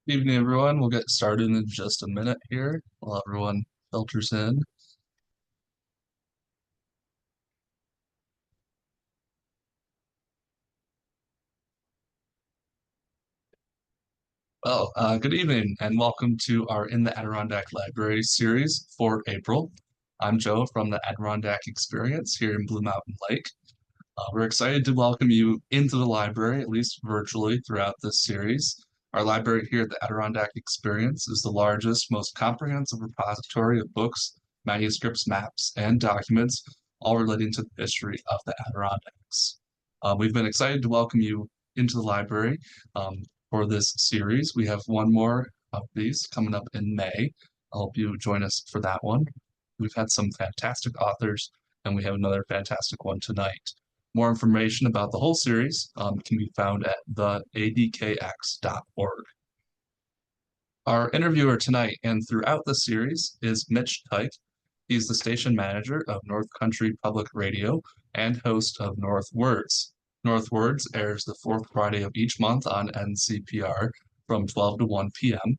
Evening, everyone. We'll get started in just a minute here while everyone filters in. Good evening and welcome to our In the Adirondack Library series for April. I'm Joe from the Adirondack Experience here in Blue Mountain Lake. We're excited to welcome you into the library, at least virtually, throughout this series. Our library here at the Adirondack Experience is the largest, most comprehensive repository of books, manuscripts, maps, and documents, all relating to the history of the Adirondacks. We've been excited to welcome you into the library for this series. We have one more of these coming up in May. I hope you join us for that one. We've had some fantastic authors, and we have another fantastic one tonight. More information about the whole series can be found at theadkx.org. Our interviewer tonight and throughout the series is Mitch Tyke. He's the station manager of North Country Public Radio and host of North Words. North Words airs the fourth Friday of each month on NCPR from 12 to 1 p.m.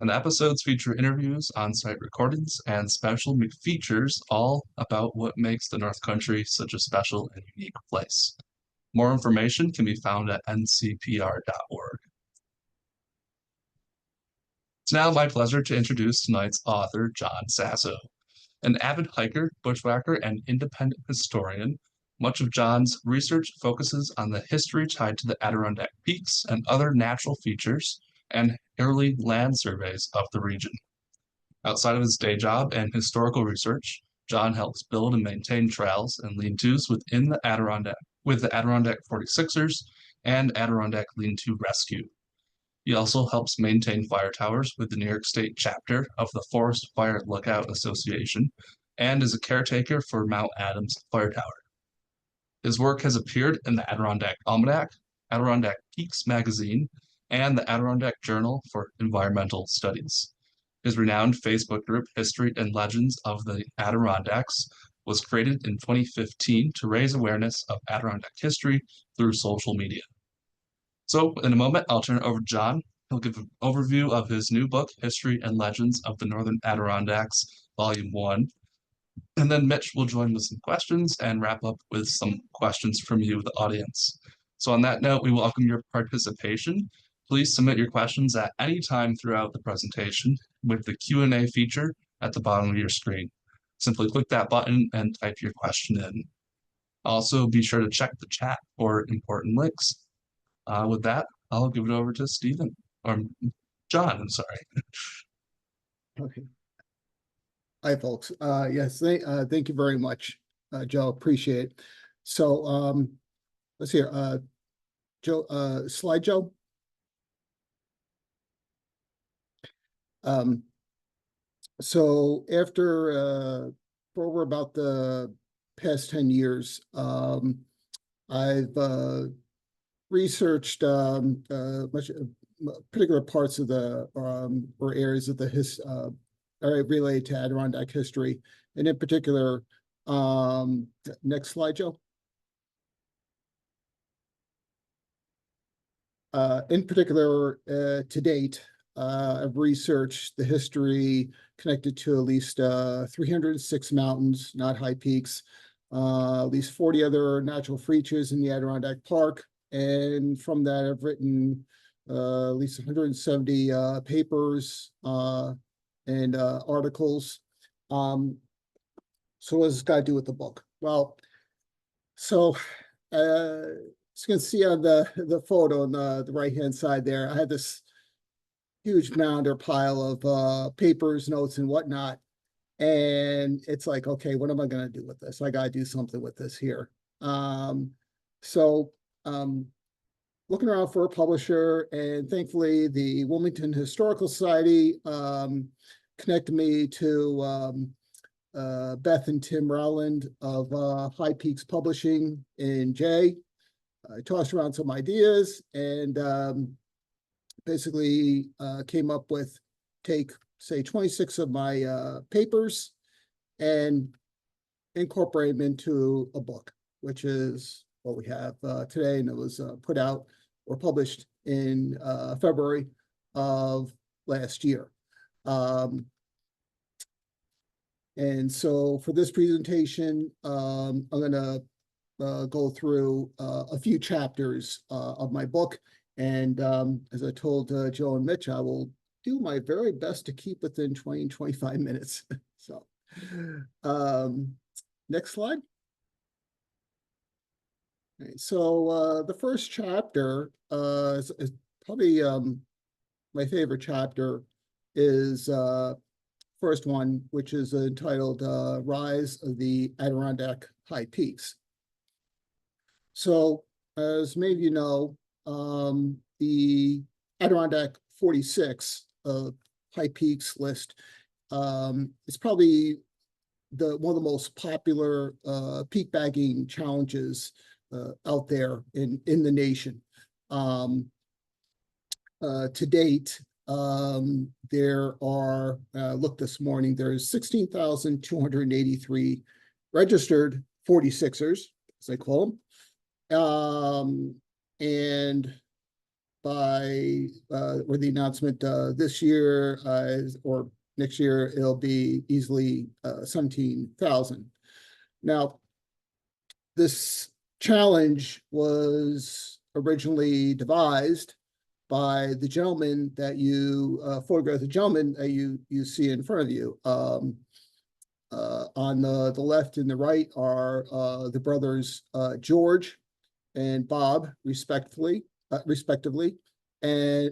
And the episodes feature interviews, on-site recordings, and special features all about what makes the North Country such a special and unique place. More information can be found at ncpr.org. It's now my pleasure to introduce tonight's author, John Sasso. An avid hiker, bushwhacker, and independent historian, much of John's research focuses on the history tied to the Adirondack peaks and other natural features and early land surveys of the region. Outside of his day job and historical research, John helps build and maintain trails and lean-tos within the Adirondack with the Adirondack 46ers and Adirondack Lean-To Rescue. He also helps maintain fire towers with the New York State chapter of the Forest Fire Lookout Association and is a caretaker for Mount Adams Fire Tower. His work has appeared in the Adirondack Almanac, Adirondack Peaks Magazine, and the Adirondack Journal for Environmental Studies. His renowned Facebook group, History and Legends of the Adirondacks, was created in 2015 to raise awareness of Adirondack history through social media. So in a moment, I'll turn it over to John. He'll give an overview of his new book, History and Legends of the Northern Adirondacks, Volume 1. And then Mitch will join with some questions and wrap up with some questions from you, the audience. So on that note, we welcome your participation. Please submit your questions at any time throughout the presentation with the Q&A feature at the bottom of your screen. Simply click that button and type your question in. Also, be sure to check the chat for important links. With that, I'll give it over to Stephen, or John, I'm sorry. Okay. Hi, folks. Yes, thank you very much, Joe. Appreciate it. So let's hear. Joe, slide, Joe. So after for over about the past 10 years, I've researched much particular parts of the or areas of the related to Adirondack history, and in particular, next slide, Joe. In particular, to date, I've researched the history connected to at least 306 mountains, not high peaks, at least 40 other natural features in the Adirondack Park. And from that, I've written at least 170 papers and articles. So what does this guy do with the book? Well, so as you can see on the photo on the right-hand side there, I had this huge mound or pile of papers, notes, and whatnot. And it's like, okay, what am I going to do with this? I got to do something with this here. Looking around for a publisher, and thankfully the Wilmington Historical Society connected me to Beth and Tim Rowland of High Peaks Publishing in Jay. I tossed around some ideas and basically came up with say 26 of my papers and incorporate them into a book, which is what we have today, and it was put out or published in February of last year. And so for this presentation, I'm going to go through a few chapters of my book. And as I told Joe and Mitch, I will do my very best to keep within 20 and 25 minutes. So next slide. Okay, so the first chapter is probably my favorite chapter is first one, which is entitled Rise of the Adirondack High Peaks. So as many of you know, the Adirondack 46 High Peaks list is probably one of the most popular peak bagging challenges out there in the nation. To date, there are, look this morning, there's 16,283 registered 46ers, as I call them. And by or the announcement this year or next year, it'll be easily 17,000. Now, this challenge was originally devised by the gentleman that you photograph, the gentleman that you see in front of you. On the left and the right are the brothers George and Bob, respectively. And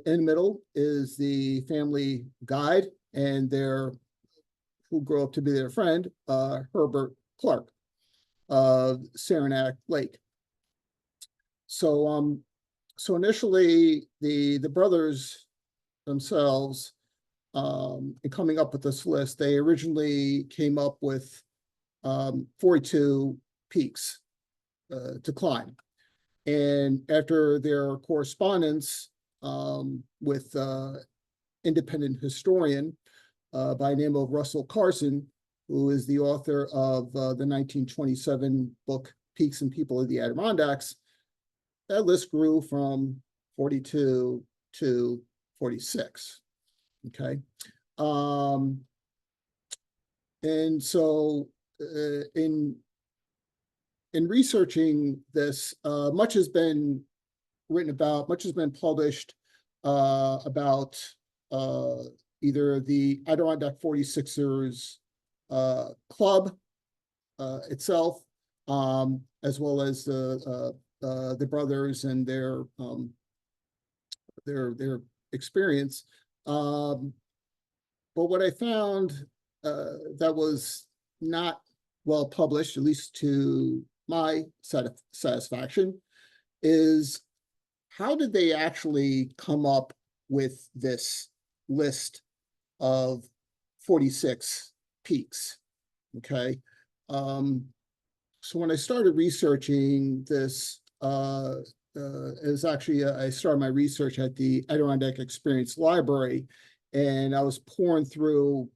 in the middle is the family guide and who grew up to be their friend, Herbert Clark of Saranac Lake. So so initially the brothers themselves, in coming up with this list, they originally came up with 42 peaks to climb. And after their correspondence with independent historian by the name of Russell Carson, who is the author of the 1927 book, Peaks and People of the Adirondacks, that list grew from 42 to 46, okay? And so in researching this, much has been written about, much has been published about either the Adirondack 46ers club itself, as well as the brothers and their experience. But what I found that was not well published, at least to my satisfaction, is how did they actually come up with this list of 46 peaks? Okay. So when I started researching this, is actually, I started my research at the Adirondack Experience Library, and I was pouring through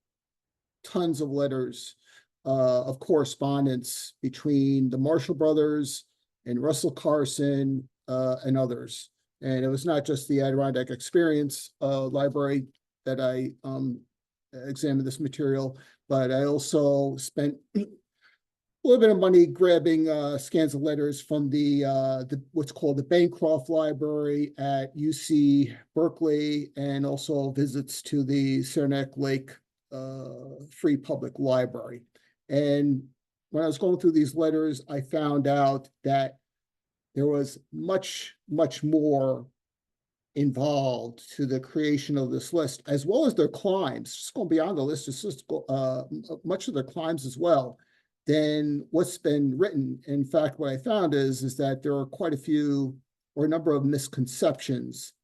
tons of letters of correspondence between the Marshall brothers and Russell Carson and others. And it was not just the Adirondack Experience Library that I examined this material, but I also spent a little bit of money grabbing scans of letters from the what's called the Bancroft Library at UC Berkeley, and also visits to the Saranac Lake Free Public Library. And when I was going through these letters, I found out that there was much, much more involved to the creation of this list, as well as their climbs. Just going beyond the list, it's just much of their climbs as well than what's been written. In fact, what I found is that there are quite a few or a number of misconceptions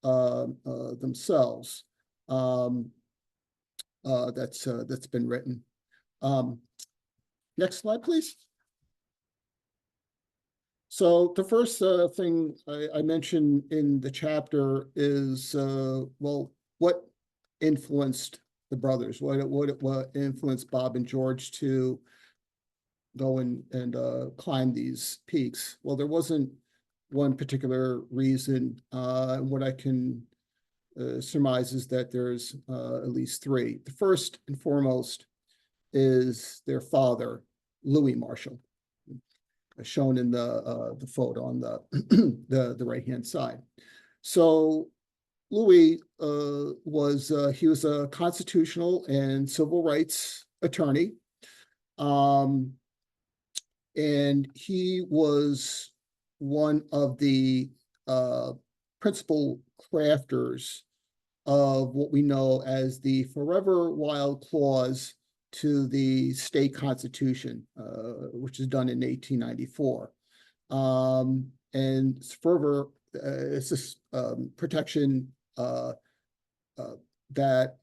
themselves that's been written. Next slide, please. So the first thing I mentioned in the chapter is, well, what influenced the brothers? What influenced Bob and George to go and climb these peaks? Well, there wasn't one particular reason. What I can surmises that there's at least three. The first and foremost is their father, Louis Marshall, shown in the photo on the right-hand side. So Louis was a constitutional and civil rights attorney, and he was one of the principal crafters of what we know as the Forever Wild Clause to the state constitution, which is done in 1894. And forever, it's this protection that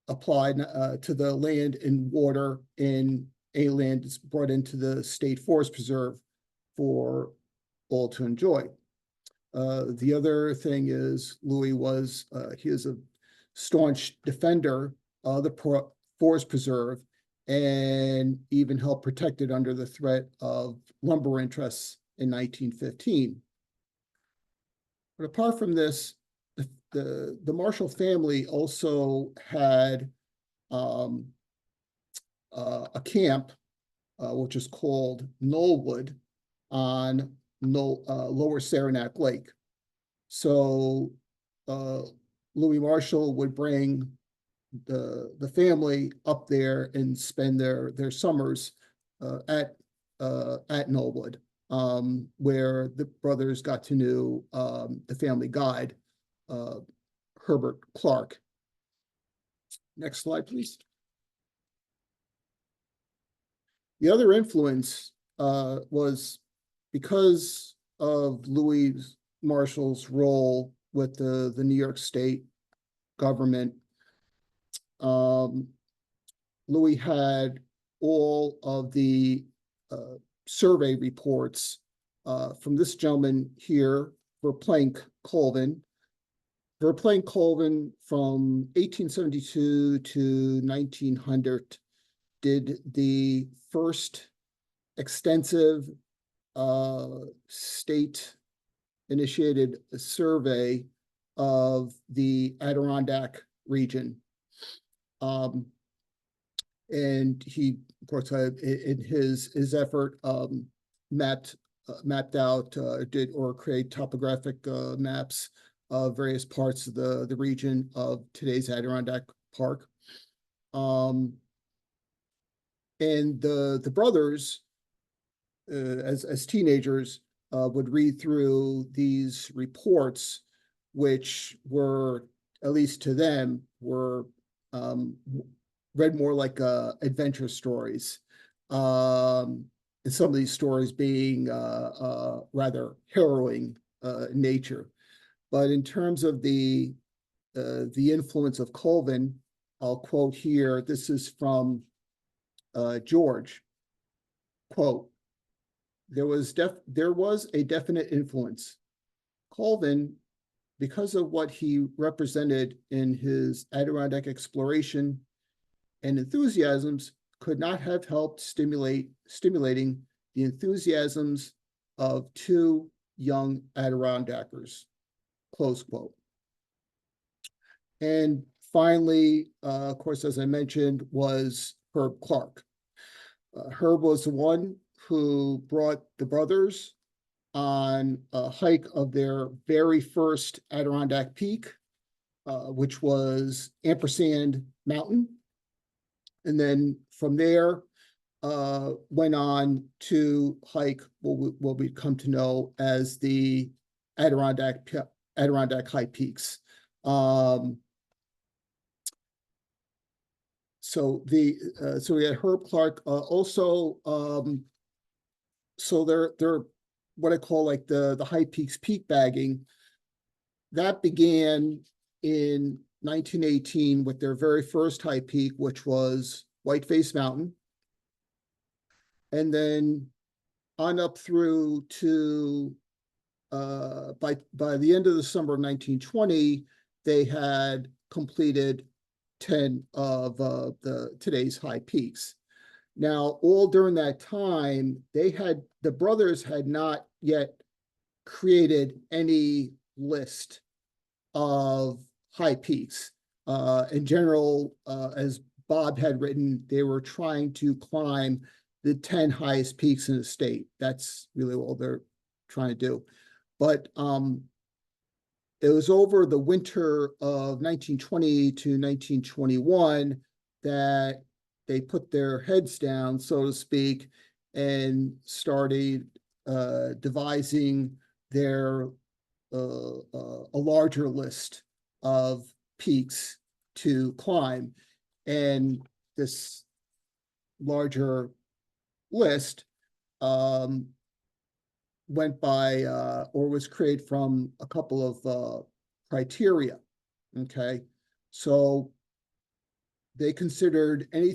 applied to the land and water in a land that's brought into the state forest preserve for all to enjoy. The other thing is Louis was, he is a staunch defender of the forest preserve and even helped protect it under the threat of lumber interests in 1915. But apart from this, the Marshall family also had a camp, which is called Knollwood on Lower Saranac Lake. So Louis Marshall would bring the family up there and spend their summers at Knollwood, where the brothers got to know the family guide, Herbert Clark. Next slide, please. The other influence was because of Louis Marshall's role with the New York State government. Louis had all of the survey reports from this gentleman here, Verplanck Colvin. Verplanck Colvin from 1872 to 1900 did the first extensive state-initiated survey of the Adirondack region. And he, of course, in his effort, mapped out, did or create topographic maps of various parts of the region of today's Adirondack Park. And the brothers, as teenagers, would read through these reports, which were, at least to them, were read more like adventure stories. And some of these stories being rather harrowing in nature. But in terms of the influence of Colvin, I'll quote here, this is from George, quote, there was a definite influence. Colvin, because of what he represented in his Adirondack exploration and enthusiasms, could not have helped stimulating the enthusiasms of two young Adirondackers, close quote. And finally, of course, as I mentioned, was Herb Clark. Herb was the one who brought the brothers on a hike of their very first Adirondack peak, which was Ampersand Mountain. And then from there, went on to hike what we'd come to know as the Adirondack High Peaks. So we had Herb Clark also. So they're what I call like the High Peaks peak bagging. That began in 1918 with their very first high peak, which was Whiteface Mountain. And then on up through to by the end of the summer of 1920, they had completed 10 of today's high peaks. Now, all during that time, the brothers had not yet created any list of high peaks. In general, as Bob had written, they were trying to climb the 10 highest peaks in the state. That's really all they're trying to do. But it was over the winter of 1920 to 1921 that they put their heads down, so to speak, and started devising their a larger list of peaks to climb. And this larger list went by or was created from a couple of criteria. Okay, so they considered any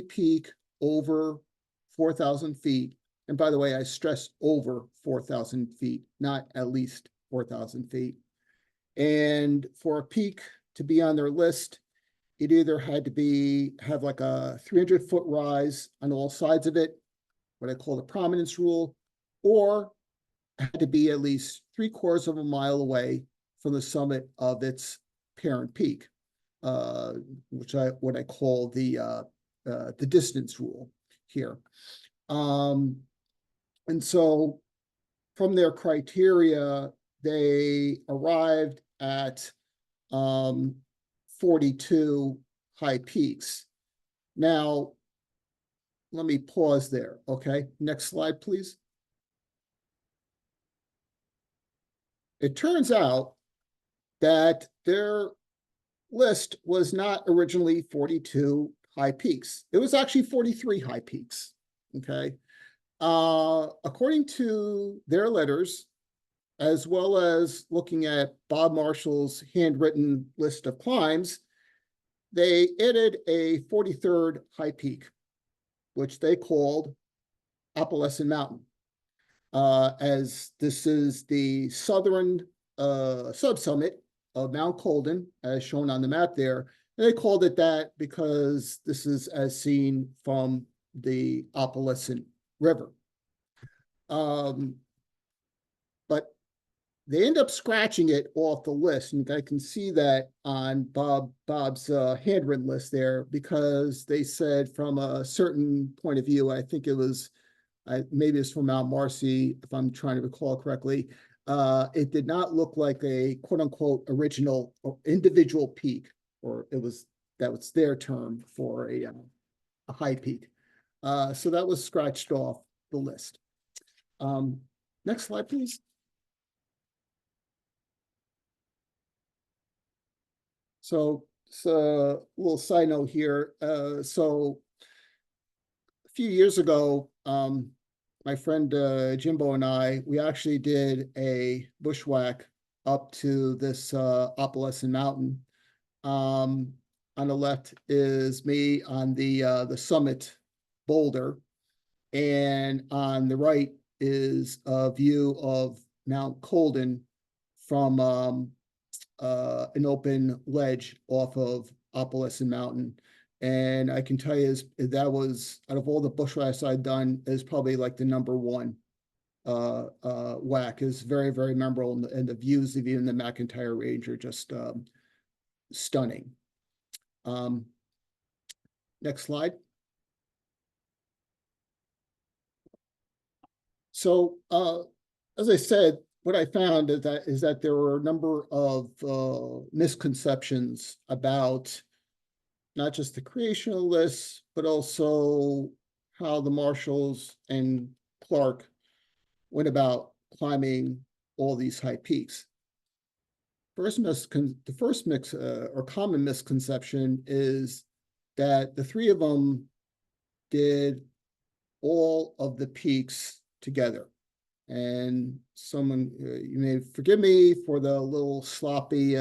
peak over 4,000 feet. And by the way, I stress over 4,000 feet, not at least 4,000 feet. And for a peak to be on their list, it either had to have like a 300-foot rise on all sides of it, what I call the prominence rule, or had to be at least 3/4 of a mile away from the summit of its parent peak, what I call the distance rule here. And so from their criteria, they arrived at 42 high peaks. Now, let me pause there, okay? Next slide, please. It turns out that their list was not originally 42 high peaks. It was actually 43 high peaks, okay? According to their letters, as well as looking at Bob Marshall's handwritten list of climbs, they added a 43rd high peak, which they called Appalachian Mountain, as this is the southern subsummit of Mount Colden, as shown on the map there. And they called it that because this is as seen from the Appalachian River. But they end up scratching it off the list, and I can see that on Bob's handwritten list there, because they said from a certain point of view, I think it was maybe it's from Mount Marcy, if I'm trying to recall correctly, it did not look like a quote unquote original or individual peak, or that was their term for a high peak. So that was scratched off the list. Next slide, please. So a little side note here. So a few years ago, my friend Jimbo and we actually did a bushwhack up to this Appalachian Mountain. On the left is me on the summit boulder, and on the right is a view of Mount Colden from an open ledge off of Appalachian Mountain. And I can tell you that was, out of all the bushwhacks I've done, is probably like the #1 whack. Is very, very memorable, and the views of even the McIntyre Range are just stunning. Next slide. So as I said, what I found is that there were a number of misconceptions about not just the creational lists, but also how the Marshalls and Clark went about climbing all these high peaks. The first or common misconception is that the three of them did all of the peaks together. And someone, you may forgive me for the little sloppy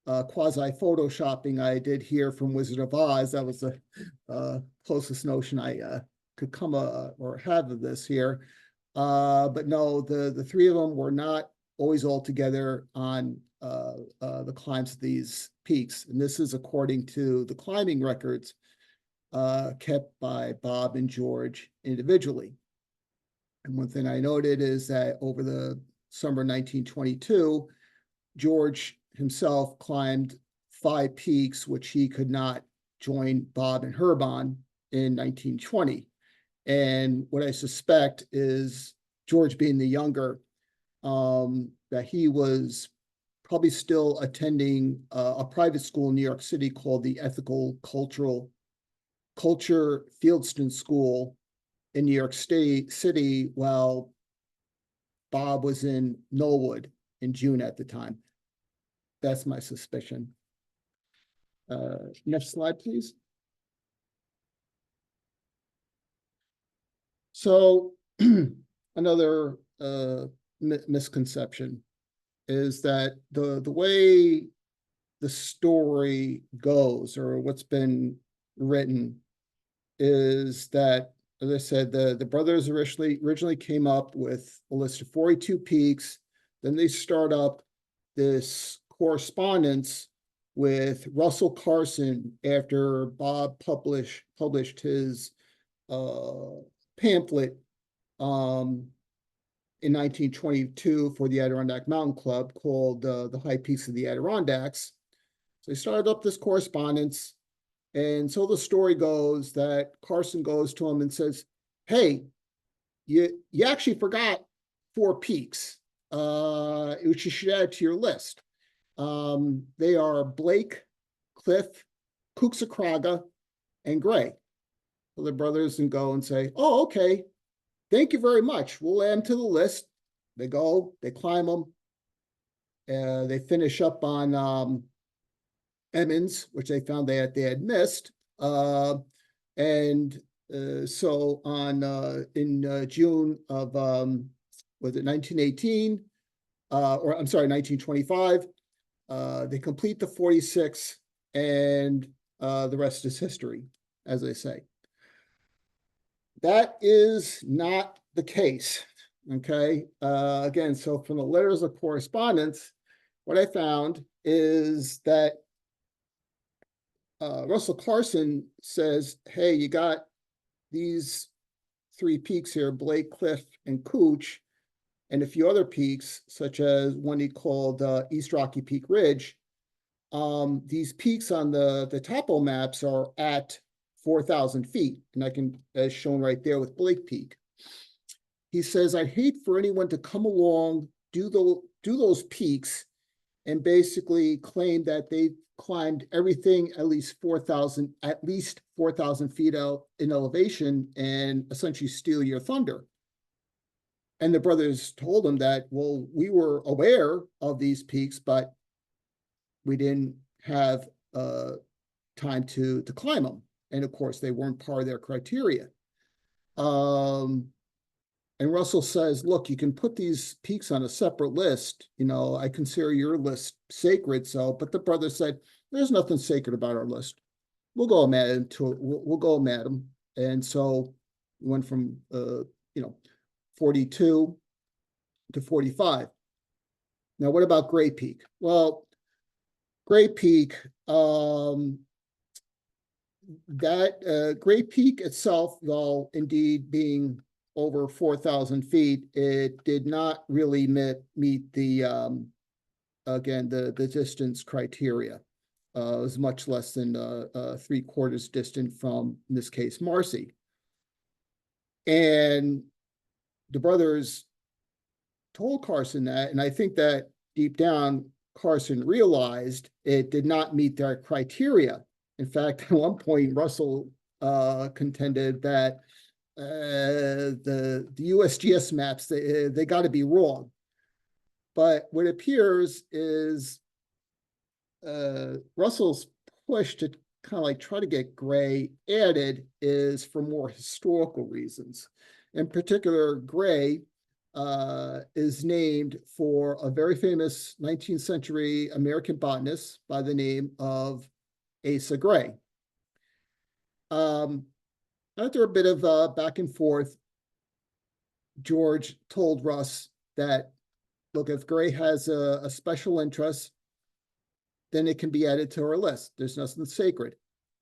quasi photoshopping I did here from Wizard of Oz. That was the closest notion I could come or have of this here. But no, the three of them were not always all together on the climbs of these peaks. And this is according to the climbing records kept by Bob and George individually. And one thing I noted is that over the summer 1922, George himself climbed 5 peaks, which he could not join Bob and Herb on in 1920. And what I suspect is George being the younger, that he was probably still attending a private school in New York City called the Ethical Culture Fieldston School in New York City, while Bob was in Knollwood in June at the time. That's my suspicion. Next slide, please. So another misconception is that the way the story goes, or what's been written, is that, as I said, the brothers originally came up with a list of 42 peaks. Then they start up this correspondence with Russell Carson after Bob published his pamphlet in 1922 for the Adirondack Mountain Club called The High Peaks of the Adirondacks. So they started up this correspondence. And so the story goes that Carson goes to him and says, hey, you actually forgot 4 peaks, which you should add to your list. They are Blake, Cliff, Cooksacraga, and Gray. So the brothers and go and say, oh, okay, thank you very much. We'll add them to the list. They go, they climb them. They finish up on Emmons, which they found they had missed. So on in June of was it 1918? Or I'm sorry, 1925. They complete the 46, and the rest is history, as I say. That is not the case. Okay. Again, so from the letters of correspondence, what I found is that Russell Carson says, hey, you got these 3 peaks here, Blake, Cliff, and Cooch, and a few other peaks, such as one he called East Rocky Peak Ridge. These peaks on the topo maps are at 4,000 feet, and I can, as shown right there with Blake Peak. He says, I'd hate for anyone to come along, do those peaks, and basically claim that they climbed everything at least 4,000 feet out in elevation and essentially steal your thunder. And the brothers told him that, well, we were aware of these peaks, but we didn't have time to climb them. And of course, they weren't part of their criteria. And Russell says, look, you can put these peaks on a separate list. You know, I consider your list sacred. So, but the brother said, there's nothing sacred about our list. We'll go mad into we'll go mad them. And so we went from 42 to 45. Now, what about Gray Peak? Well, Gray Peak, Gray Peak itself, though indeed being over 4,000 feet, it did not really meet the again the distance criteria. It was much less than 3/4 distant from, in this case, Marcy. And the brothers told Carson that, and I think that deep down Carson realized it did not meet their criteria. In fact, at one point, Russell contended that the USGS maps, they got to be wrong. But what appears is Russell's push to kind of like try to get Gray added is for more historical reasons. In particular, Gray is named for a very famous 19th century American botanist by the name of Asa Gray. After a bit of back and forth, George told Russ that, look, if Gray has a special interest, then it can be added to our list. There's nothing sacred.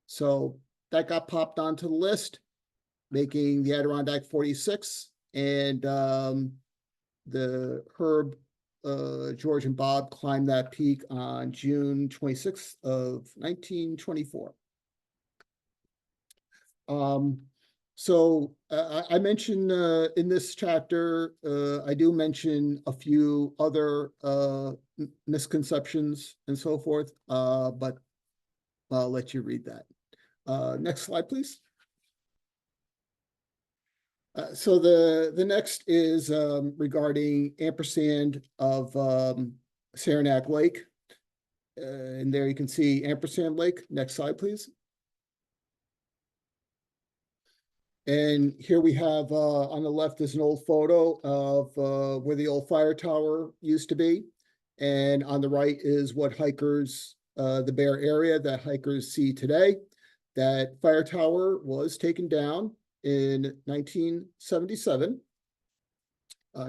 So that got popped onto the list, making the Adirondack 46, and the Herb George and Bob climbed that peak on June 26th of 1924. So I mentioned in this chapter, I do mention a few other misconceptions and so forth, but I'll let you read that. Next slide, please. So the next is regarding ampersand of Saranac Lake. And there you can see Ampersand Lake. Next slide, please. And here we have on the left is an old photo of where the old fire tower used to be. And on the right is what hikers, the bare area that hikers see today. That fire tower was taken down in 1977.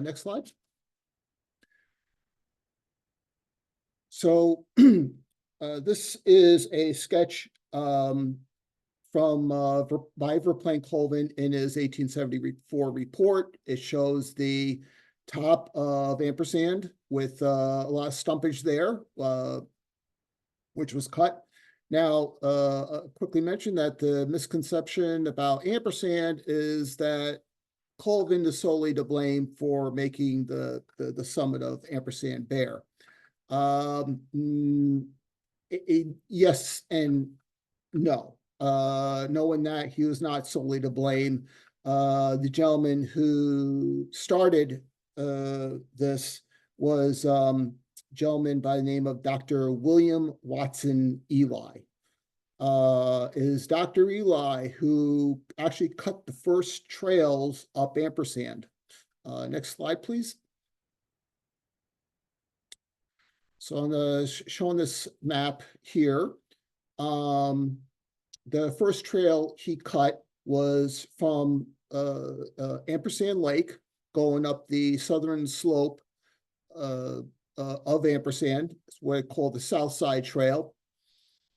Next slide. So this is a sketch from by Verplaine Colvin in his 1874 report. It shows the top of Ampersand with a lot of stumpage there, which was cut. Now, quickly mention that the misconception about Ampersand is that Colvin is solely to blame for making the summit of Ampersand bare. Yes and no. Knowing that he was not solely to blame. The gentleman who started this was a gentleman by the name of Dr. William Watson Ely. Is Dr. Ely who actually cut the first trails up Ampersand. Next slide, please. So on the showing this map here, the first trail he cut was from Ampersand Lake, going up the southern slope of Ampersand. It's what I call the South Side Trail.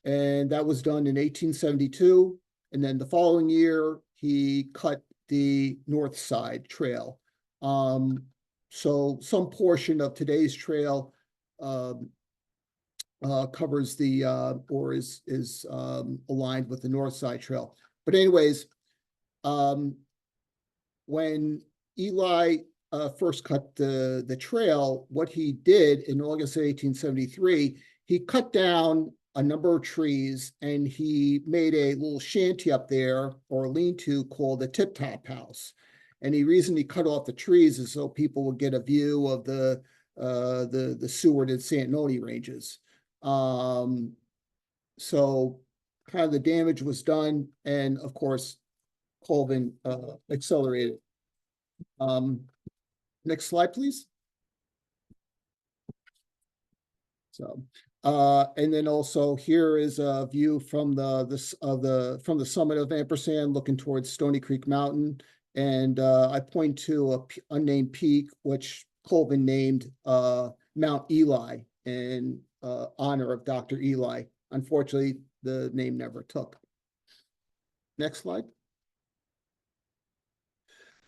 And that was done in 1872. And then the following year, he cut the North Side Trail. So some portion of today's trail covers the or is aligned with the North Side Trail. But anyways, when Ely first cut the trail, what he did in August of 1873, he cut down a number of trees and he made a little shanty up there, or a lean-to, called the Tip Top House. And the reason he cut off the trees is so people would get a view of the Seward and Santanoni ranges. So kind of the damage was done, and of course, Colvin accelerated. Next slide, please. So, and then also here is a view from the summit of Ampersand, looking towards Stony Creek Mountain, and I point to a unnamed peak which Colvin named Mount Ely in honor of Dr. Ely. Unfortunately, the name never took. Next slide.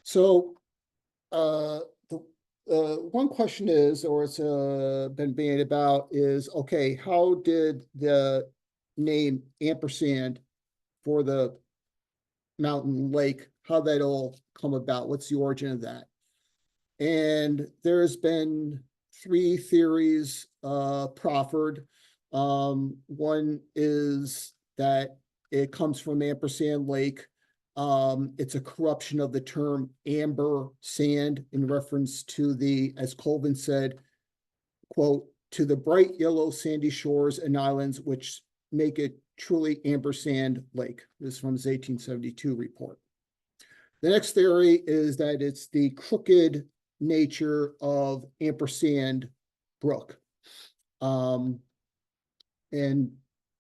So one question is, or it's been bandied about, is, okay, how did the name Ampersand for the mountain lake, how that all come about? What's the origin of that? And there's been three theories proffered. One is that it comes from Ampersand Lake. It's a corruption of the term amber sand in reference to the, as Colvin said, quote, to the bright yellow sandy shores and islands which make it truly Ampersand Lake. This is from his 1872 report. The next theory is that it's the crooked nature of Ampersand Brook. And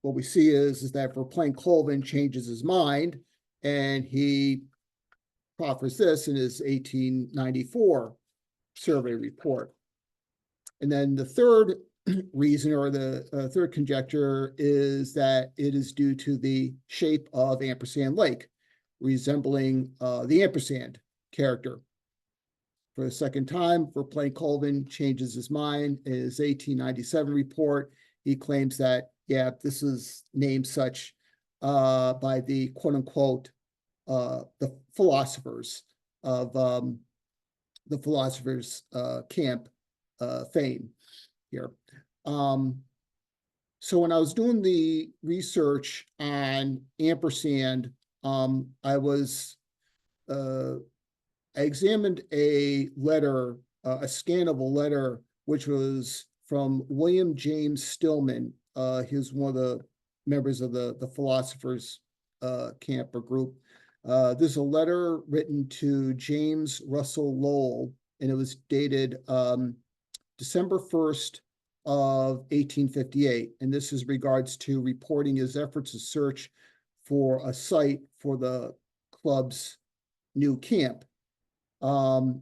what we see is that Verplaine Colvin changes his mind, and he proffers this in his 1894 survey report. And then the third reason, or the third conjecture, is that it is due to the shape of Ampersand Lake, resembling the ampersand character for the second time. Verplaine Colvin changes his mind in his 1897 report. He claims that, yeah, this is named such by the quote unquote the philosophers of the philosophers camp fame here. So when I was doing the research on ampersand, I examined a letter, a scannable letter, which was from William James Stillman. He was one of the members of the philosophers camp or group. There's a letter written to James Russell Lowell, and it was dated December 1st of 1858. And this is regards to reporting his efforts to search for a site for the club's new camp.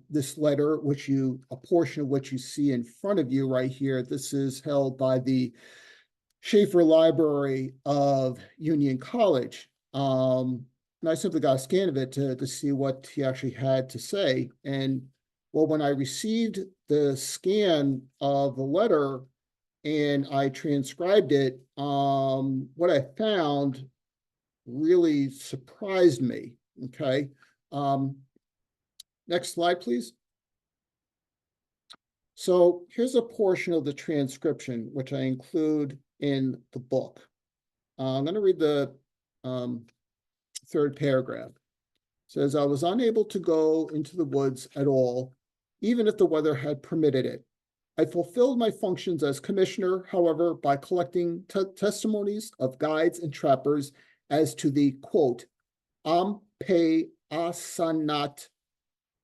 This letter, a portion of which you see in front of you right here, this is held by the Schaefer Library of Union College. And I simply got a scan of it to see what he actually had to say. And well, when I received the scan of the letter and I transcribed it, what I found really surprised me. Okay. Next slide, please. So here's a portion of the transcription, which I include in the book. I'm going to read the third paragraph. It says, I was unable to go into the woods at all, even if the weather had permitted it. I fulfilled my functions as commissioner, however, by collecting testimonies of guides and trappers as to the, quote, Ampe Asanat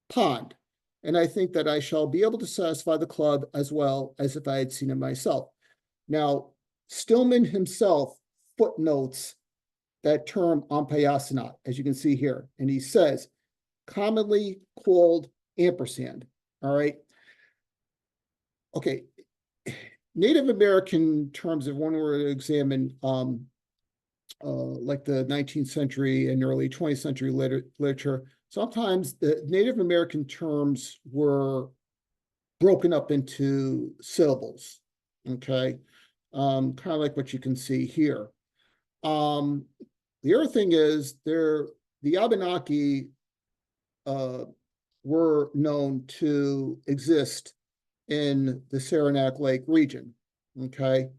pond, and I think that I shall be able to satisfy the club as well as if I had seen it myself. Now, Stillman himself footnotes that term Ampayasanat, as you can see here, and he says, commonly called ampersand, all right? Okay, Native American terms, if one were to examine like the 19th century and early 20th century literature, sometimes the Native American terms were broken up into syllables, okay? Kind of like what you can see here. The other thing is the Abenaki were known to exist in the Saranac Lake region, okay?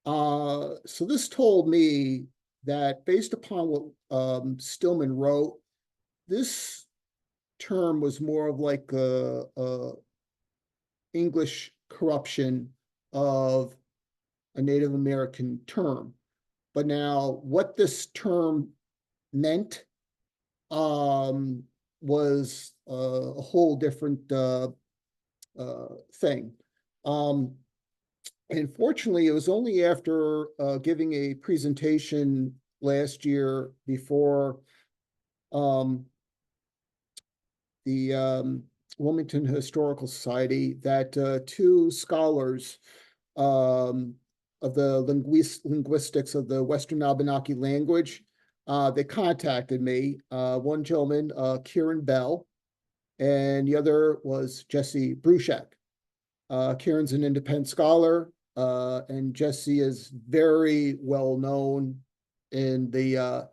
So this told me that based upon what Stillman wrote, this term was more of like a English corruption of a Native American term. But now what this term meant was a whole different thing. And fortunately, it was only after giving a presentation last year before the Wilmington Historical Society that two scholars of the linguistics of the Western Abenaki language, they contacted me. One gentleman, Kieran Bell, and the other was Jesse Bruchek. Kieran's an independent scholar, and Jesse is very well known in the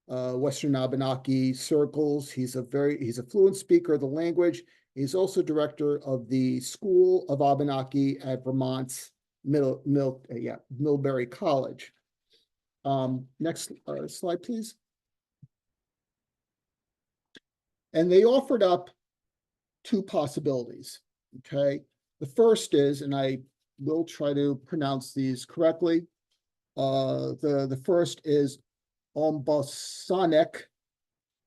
Western Abenaki circles. He's a fluent speaker of the language. He's also director of the School of Abenaki at Vermont's Millbury College. Next slide, please. And they offered up two possibilities, okay? The first is, and I will try to pronounce these correctly, the first is Ombosanek,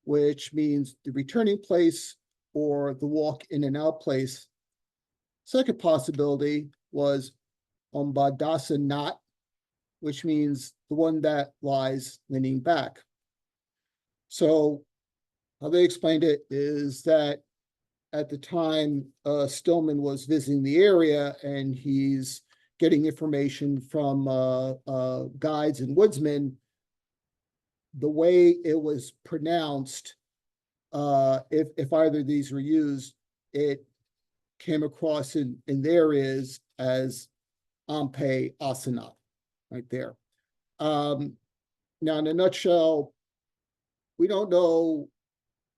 which means the returning place or the walk in and out place. Second possibility was Ombadasanat, which means the one that lies leaning back. So how they explained it is that at the time Stillman was visiting the area and he's getting information from guides and woodsmen, the way it was pronounced, if either of these were used, it came across in there is as Ampe Asana, right there. Now, in a nutshell, we don't know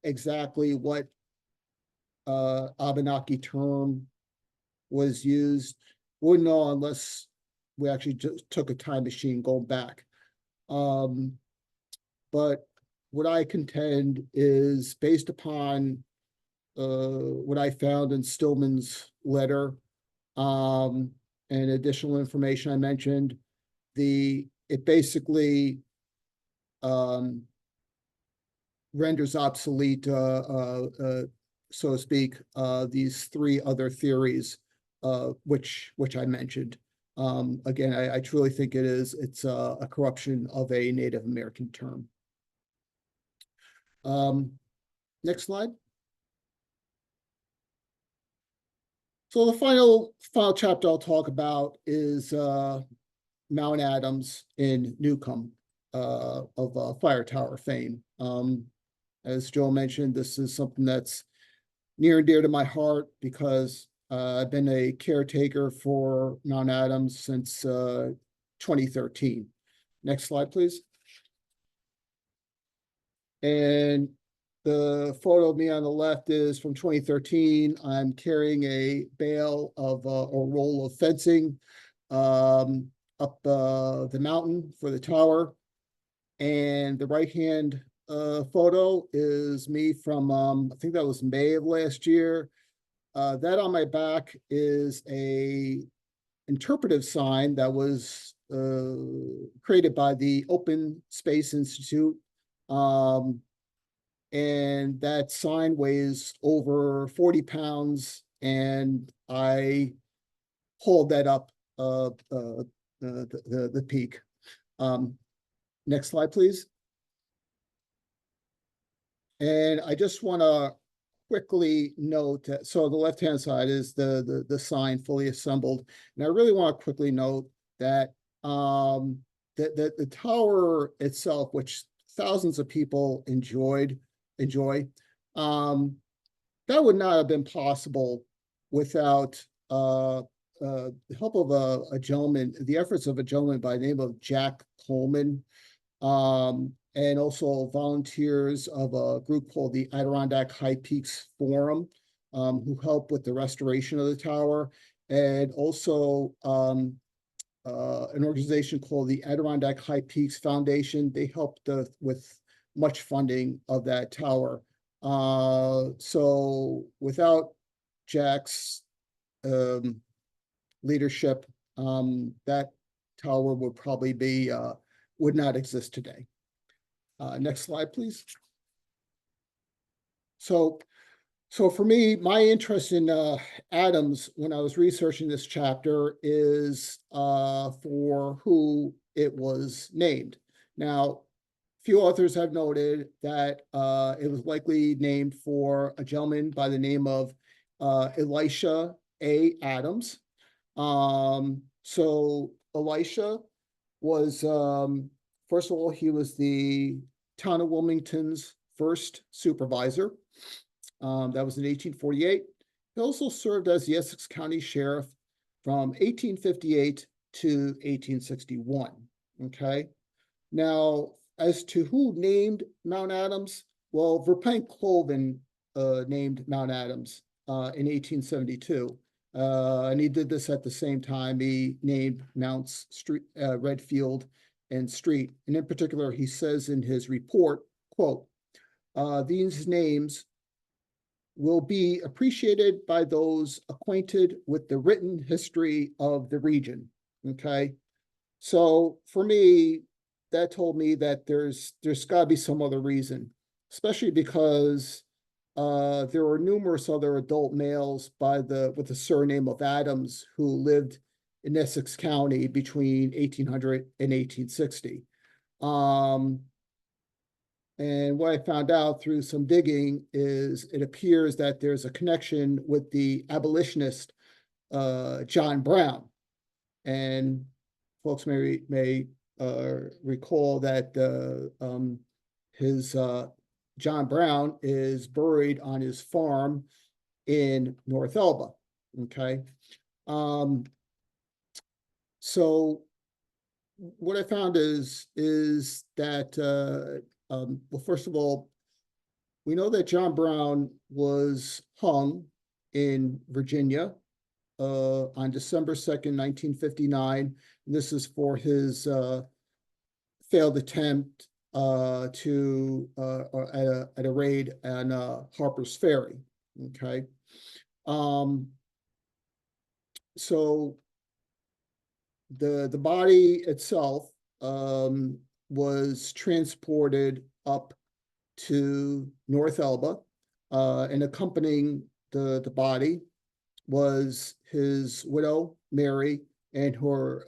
exactly what Abenaki term was used. Wouldn't know unless we actually just took a time machine going back. But what I contend is based upon what I found in Stillman's letter and additional information I mentioned, it basically renders obsolete, so to speak, these three other theories, which I mentioned. Again, I truly think it's a corruption of a Native American term. Next slide. So the final chapter I'll talk about is Mount Adams in Newcomb of Fire Tower fame. As Joe mentioned, this is something that's near and dear to my heart because I've been a caretaker for Mount Adams since 2013. Next slide, please. And the photo of me on the left is from 2013. I'm carrying a bale of a roll of fencing up the mountain for the tower. And the right-hand photo is me from, I think that was May of last year. That on my back is a interpretive sign that was created by the Open Space Institute. And that sign weighs over 40 pounds, and I hold that up the peak. Next slide, please. And I just want to quickly note that, so the left-hand side is the sign fully assembled. And I really want to quickly note that the tower itself, which thousands of people enjoy, that would not have been possible without the help of a gentleman, the efforts of a gentleman by the name of Jack Coleman, and also volunteers of a group called the Adirondack High Peaks Forum, who helped with the restoration of the tower, and also an organization called the Adirondack High Peaks Foundation. They helped with much funding of that tower. So without Jack's leadership, that tower would probably be would not exist today. Next slide, please. So for me, my interest in Adams when I was researching this chapter is for who it was named. Now, few authors have noted that it was likely named for a gentleman by the name of Elisha A. Adams. So Elisha was, first of all, he was the town of Wilmington's first supervisor. That was in 1848. He also served as the Essex County Sheriff from 1858 to 1861. Okay. Now, as to who named Mount Adams, well, Verplanck Colvin named Mount Adams in 1872. And he did this at the same time he named Mounts Street, Redfield and Street. And in particular, he says in his report, quote, these names will be appreciated by those acquainted with the written history of the region. Okay. So for me, that told me that there's got to be some other reason, especially because there were numerous other adult males with the surname of Adams who lived in Essex County between 1800 and 1860. And what I found out through some digging is it appears that there's a connection with the abolitionist John Brown. And folks may recall that his John Brown is buried on his farm in North Elba. Okay. So what I found is that well, first of all, we know that John Brown was hung in Virginia on December 2nd, 1959. And this is for his failed attempt at a raid on Harper's Ferry. Okay. So the body itself was transported up to North Elba, and accompanying the body was his widow, Mary, and her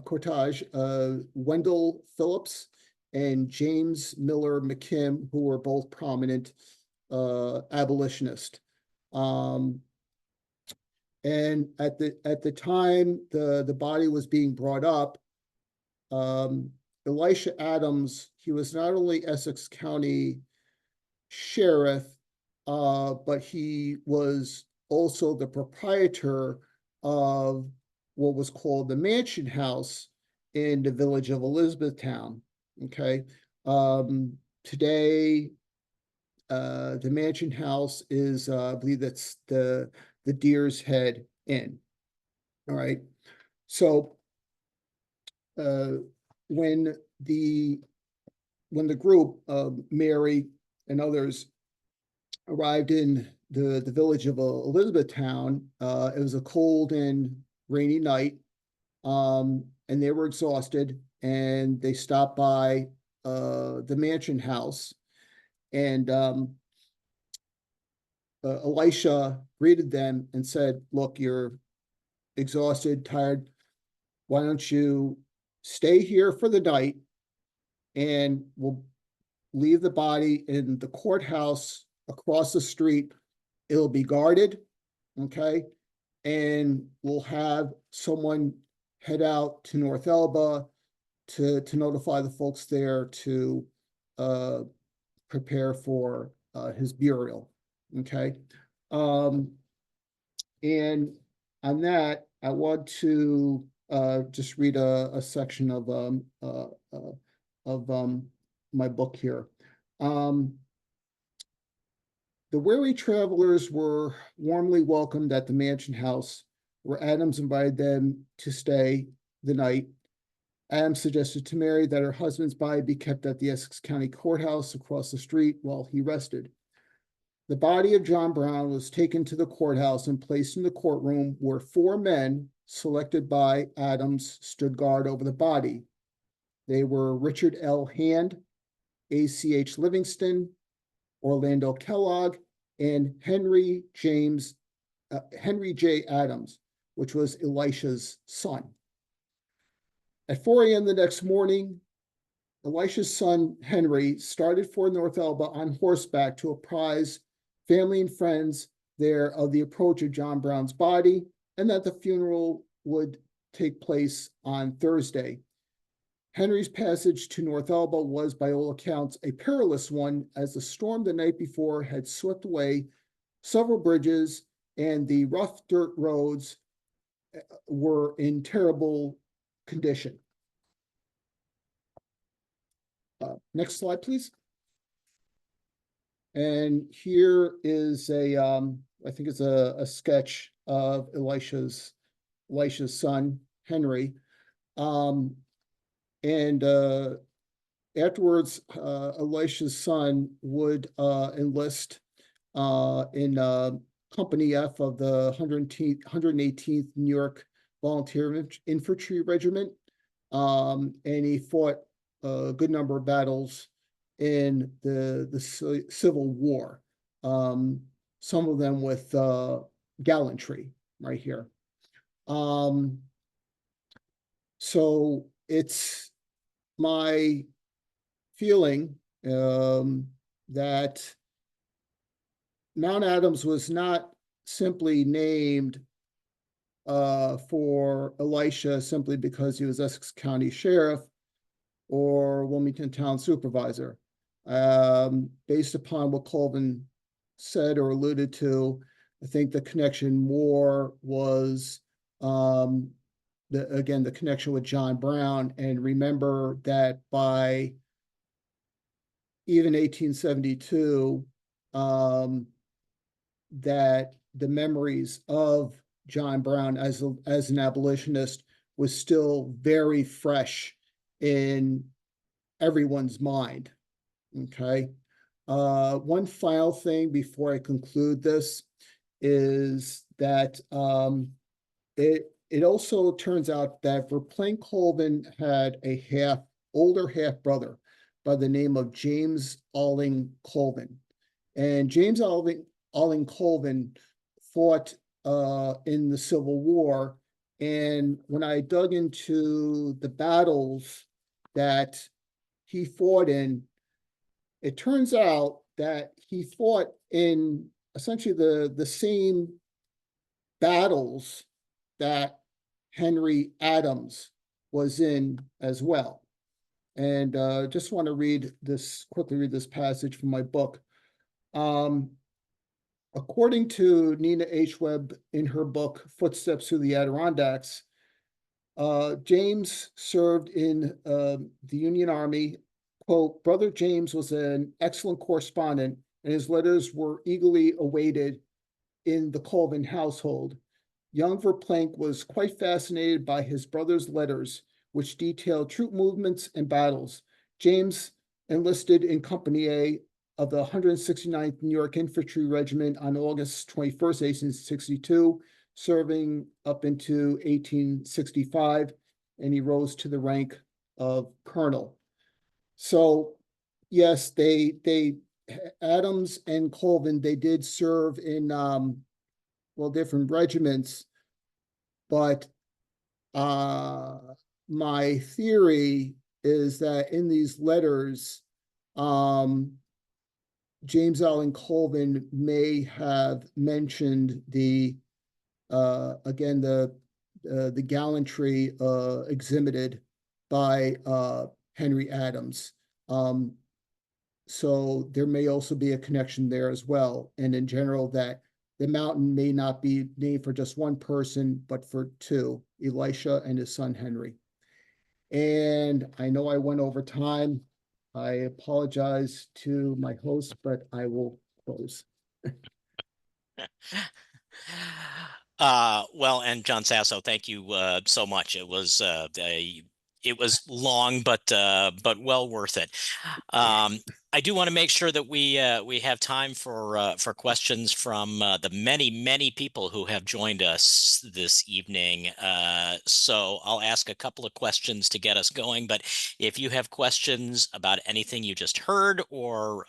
cortege, Wendell Phillips and James Miller McKim, who were both prominent abolitionists. And at the time the body was being brought up, Elisha Adams, he was not only Essex County Sheriff, but he was also the proprietor of what was called the Mansion House in the village of Elizabethtown. Okay. Today, the Mansion House is, I believe that's the Deer's Head Inn. All right. So when the group, Mary and others, arrived in the village of Elizabethtown, it was a cold and rainy night, and they were exhausted, and they stopped by the Mansion House, and Elisha greeted them and said, "Look, you're exhausted, tired. Why don't you stay here for the night, and we'll leave the body in the courthouse across the street. It'll be guarded, okay? And we'll have someone head out to North Elba to notify the folks there to prepare for his burial, okay?" And on that, I want to just read a section of my book here. The weary travelers were warmly welcomed at the Mansion House, where Adams invited them to stay the night. Adams suggested to Mary that her husband's body be kept at the Essex County Courthouse across the street while he rested. The body of John Brown was taken to the courthouse and placed in the courtroom, where 4 men selected by Adams stood guard over the body. They were Richard L. Hand, A.C.H. Livingston, Orlando Kellogg, and Henry J. Adams, which was Elisha's son. At 4 a.m. the next morning, Elisha's son, Henry, started for North Elba on horseback to apprise family and friends there of the approach of John Brown's body, and that the funeral would take place on Thursday. Henry's passage to North Elba was, by all accounts, a perilous one, as the storm the night before had swept away several bridges, and the rough dirt roads were in terrible condition. Next slide, please. And here is I think it's a sketch of Elisha's son, Henry. And afterwards, Elisha's son would enlist in Company F of the 118th New York Volunteer Infantry Regiment. And he fought a good number of battles in the Civil War, some of them with gallantry right here. So it's my feeling that Mount Adams was not simply named for Elisha simply because he was Essex County Sheriff or Wilmington Town Supervisor. Based upon what Colvin said or alluded to, I think the connection more was the connection with John Brown. And remember that by even 1872, that the memories of John Brown as an abolitionist was still very fresh in everyone's mind. Okay. One final thing before I conclude this is that it also turns out that Verplaine Colvin had a older half brother by the name of James Alling Colvin. And James Alling Colvin fought in the Civil War. And when I dug into the battles that he fought in, it turns out that he fought in essentially the same battles that Henry Adams was in as well. And just want to quickly read this passage from my book. According to Nina H. Webb in her book, Footsteps Through the Adirondacks, James served in the Union Army. Quote, Brother James was an excellent correspondent, and his letters were eagerly awaited in the Colvin household. Young Verplanck was quite fascinated by his brother's letters, which detailed troop movements and battles. James enlisted in Company A of the 169th New York Infantry Regiment on August 21st, 1862, serving up into 1865, and he rose to the rank of colonel. So, yes, Adams and Colvin, they did serve in different regiments, but my theory is that in these letters, James Allen Colvin may have mentioned the gallantry exhibited by Henry Adams. So there may also be a connection there as well. And in general, that the mountain may not be named for just one person, but for two, Elisha and his son Henry. And I know I went over time. I apologize to my host, but I will close. Well, and John Sasso, thank you so much. It was long, but well worth it. I do want to make sure that we have time for questions from the many people who have joined us this evening. So I'll ask a couple of questions to get us going. But if you have questions about anything you just heard, or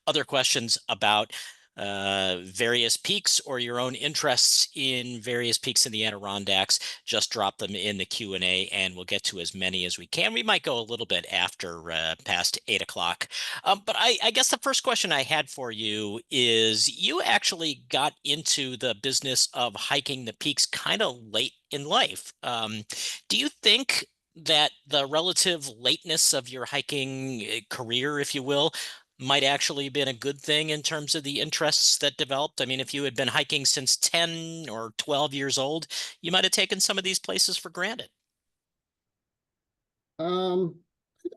other questions about various peaks or your own interests in various peaks in the Adirondacks, just drop them in the Q&A and we'll get to as many as we can. We might go a little bit after past 8 o'clock. But I guess the first question I had for you is, you actually got into the business of hiking the peaks kind of late in life. Do you think that the relative lateness of your hiking career, if you will, might actually been a good thing in terms of the interests that developed? I mean, if you had been hiking since 10 or 12 years old, you might have taken some of these places for granted. I'm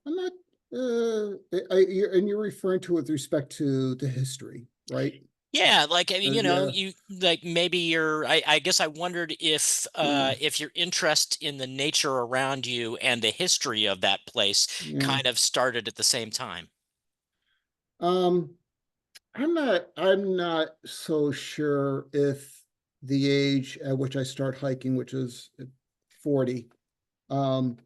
not, and you're referring to with respect to the history, right? Yeah, like, I mean, Yeah, you like, maybe I guess I wondered if your interest in the nature around you and the history of that place yeah. kind of started at the same time. Um, I'm not so sure if the age at which I start hiking, which is 40, um,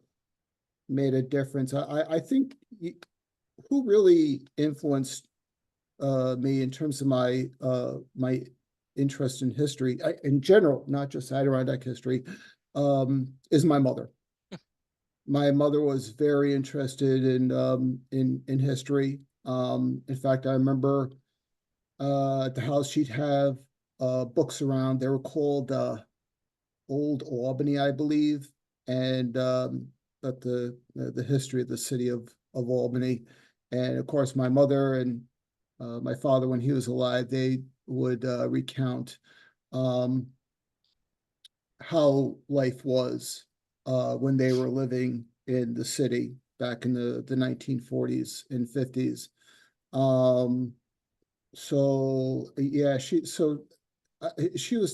made a difference. I think who really influenced me in terms of my interest in history, in general, not just Adirondack history, is my mother. My mother was very interested in history. In fact, I remember at the house she'd have books around. They were called Old Albany, I believe, and but the history of the city of Albany. And of course, my mother and my father, when he was alive, they would recount how life was when they were living in the city back in the 1940s and 50s. So yeah, she was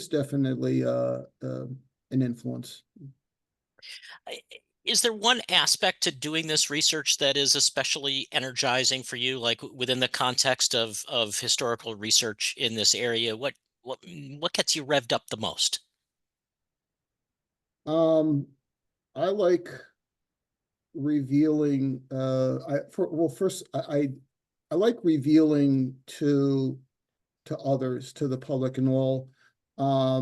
definitely an influence. Is there one aspect to doing this research that is especially energizing for you, like within the context of historical research in this area? What gets you revved up the most? I like revealing first I like revealing to others, to the public and all. I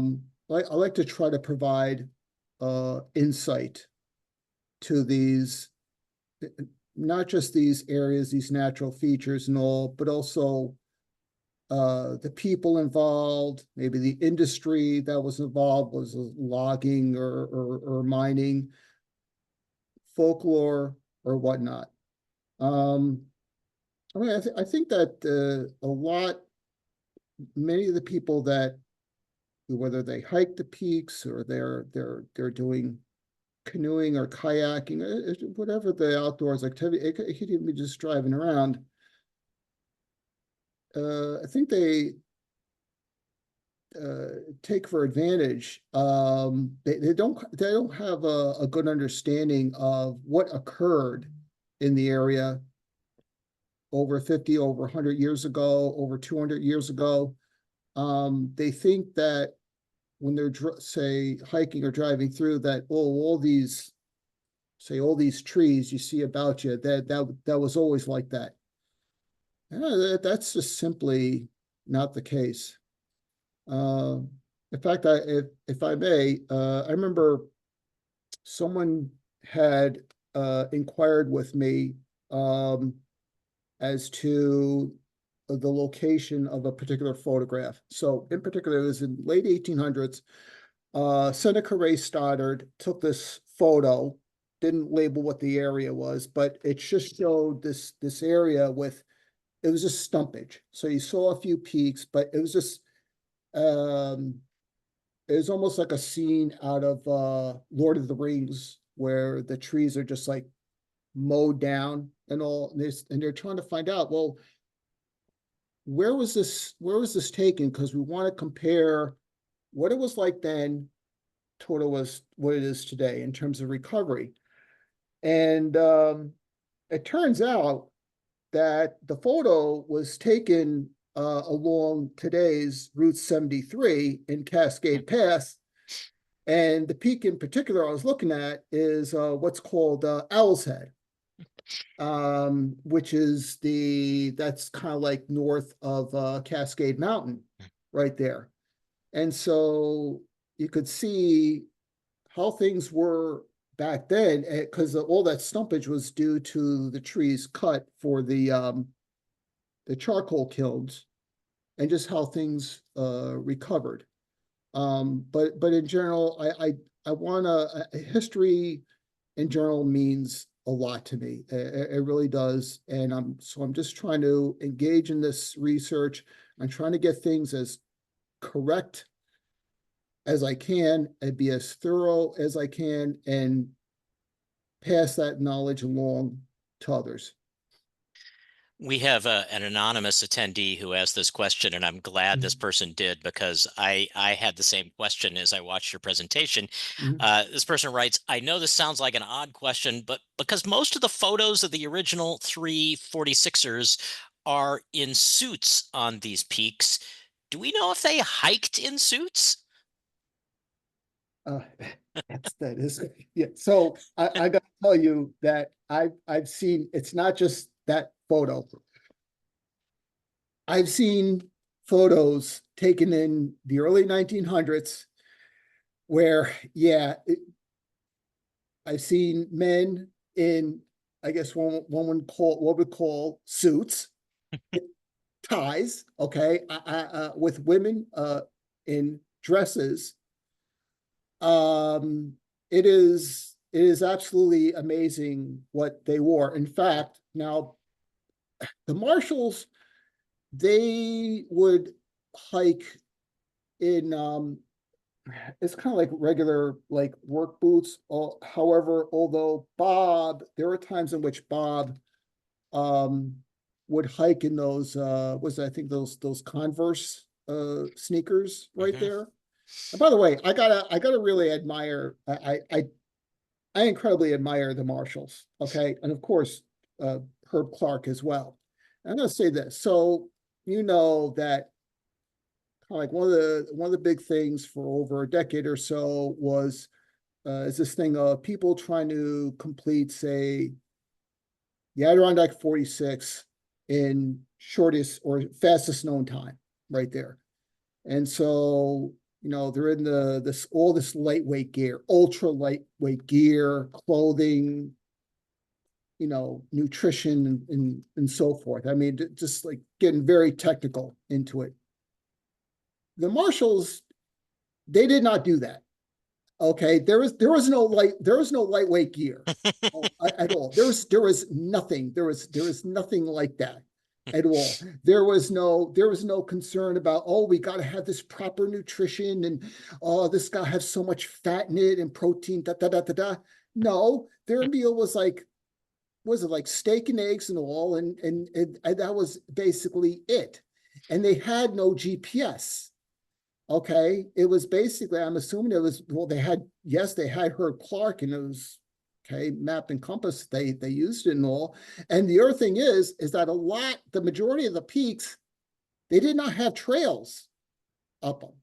like to try to provide insight to these, not just these areas, these natural features and all, but also the people involved, maybe the industry that was involved, was logging or mining, folklore or whatnot. I mean, I think that many of the people that, whether they hike the peaks or they're doing canoeing or kayaking, whatever the outdoors activity, it could even be just driving around. I think they take for advantage. They don't have a good understanding of what occurred in the area over 50, over 100 years ago, over 200 years ago. They think that when they're, say, hiking or driving through, that, oh, all these trees you see about you, that was always like that. That's just simply not the case. In fact, if I may, I remember someone had inquired with me as to the location of a particular photograph. So in particular, it was in late 1800s. Seneca Ray Stoddard took this photo, didn't label what the area was, but it just showed this area with, it was just stumpage. So you saw a few peaks, but it was just, it was almost like a scene out of Lord of the Rings, where the trees are just like mowed down and all, and they're trying to find out, well, where was this taken? Because we want to compare what it was like then to what it is today in terms of recovery. And it turns out that the photo was taken along today's Route 73 in Cascade Pass. And the peak in particular I was looking at is what's called Owl's Head, which is that's kind of like north of Cascade Mountain right there. And so you could see how things were back then, because all that stumpage was due to the trees cut for the charcoal kilns, and just how things recovered. But in general, I want history in general means a lot to me. It really does, and I'm just trying to engage in this research. I'm trying to get things as correct as I can and be as thorough as I can and pass that knowledge along to others. We have an anonymous attendee who asked this question, and I'm glad this person did, because I had the same question as I watched your presentation. This person writes, I know this sounds like an odd question, but because most of the photos of the original 346ers are in suits on these peaks, do we know if they hiked in suits? That is, yeah. So I got to tell you that I've seen, it's not just that photo. I've seen photos taken in the early 1900s where, yeah, I've seen men in, I guess one would call, what we call suits, ties, okay, with women in dresses. It is absolutely amazing what they wore. In fact, now the marshals they would hike in it's kind of like regular like work boots. However, although Bob, there were times in which Bob um would hike in those I think those Converse sneakers right Mhm. there. And by the way, I gotta really admire I incredibly admire the Marshalls, okay, and of course Herb Clark as well. I'm gonna say this, so you know that like one of the big things for over a decade or so was is this thing of people trying to complete, say, the Adirondack 46 in shortest or fastest known time, right there. And so, you know, they're in this all this lightweight gear, ultra lightweight gear, clothing, you know, nutrition and so forth. I mean, just like getting very technical into it. The Marshalls, they did not do that. Okay, there was no lightweight gear at all. There was nothing. There was nothing like that at all. There was no concern about, oh, we got to have this proper nutrition, and oh, this got to have so much fat in it and protein. Da da da da da. No, their meal was like, was it like steak and eggs and all, and that was basically it. And they had no GPS. Okay, it was basically, I'm assuming it was, well, they had, yes, they had Herb Clark, and it was, okay, map and compass, they used it and all. And the other thing is that the majority of the peaks, they did not have trails up them.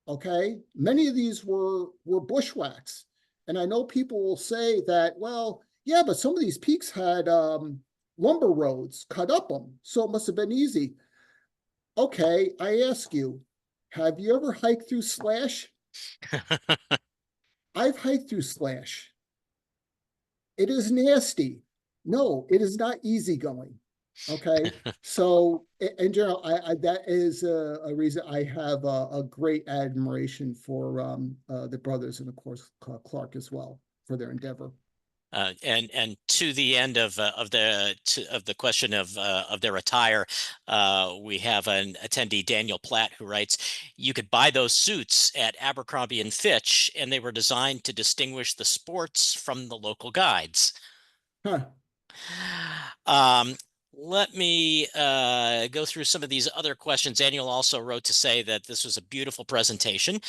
Okay, many of these were bushwhacks. And I know people will say that, well, yeah, but some of these peaks had lumber roads cut up them, so it must have been easy. Okay, I ask you, have you ever hiked through Slash? I've hiked through Slash. It is nasty. No, it is not easygoing. Okay, so in general, that is a reason I have a great admiration for the brothers, and of course Clark as well, for their endeavor. And to the end of the question of their attire, we have an attendee, Daniel Platt, who writes, "You could buy those suits at Abercrombie and Fitch, and they were designed to distinguish the sports from the local guides." Huh. Um, Let me go through some of these other questions. Daniel also wrote to say that this was a beautiful presentation.